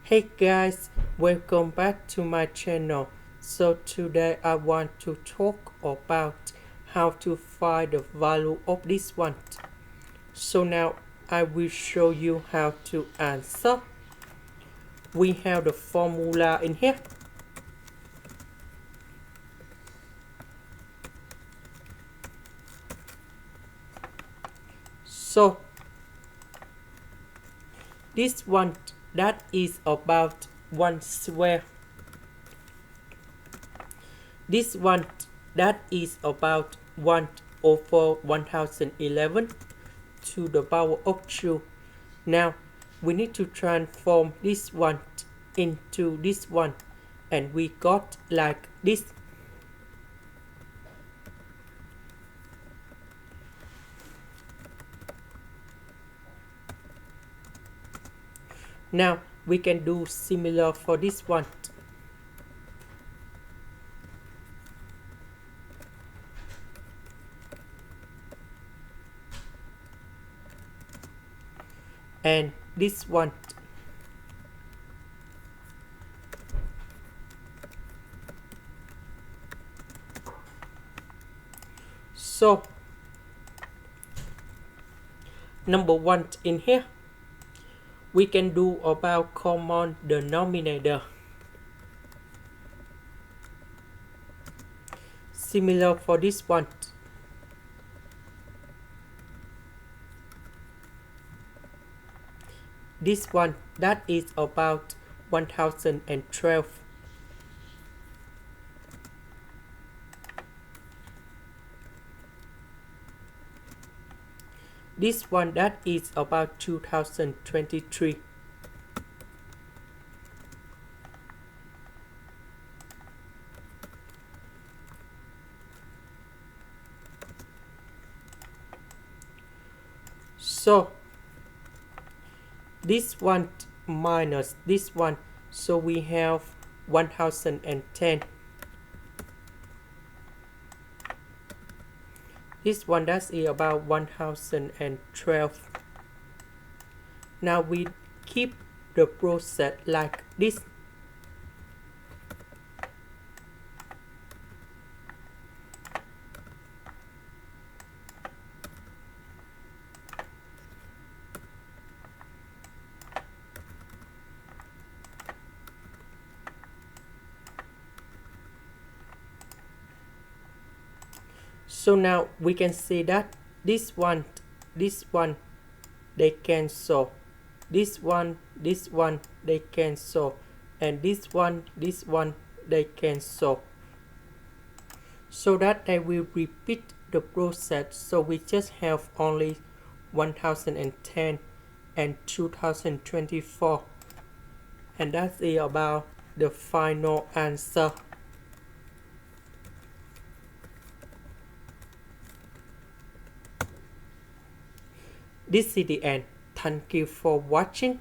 Hey guys, welcome back to my channel. So today I want to talk about how to find the value of this one. So now I will show you how to answer. We have the formula in here. So this one that is about 1 square. This one that is about 1 over 1011 to the power of 2. Now we need to transform this one into this one, and we got like this. Now we can do similar for this one. And this one. So number 1 in here, we can do about common denominator. Similar for this one. This one that is about 1012. This one that is about 2023. So this one minus this one, so we have 1010. This one that is about 1012. Now we keep the process like this. So now we can see that this one, they cancel. This one, they cancel. And this one, they cancel. So that they will repeat the process. So we just have only 1010 and 2024. And that's about the final answer. This is the end. Thank you for watching.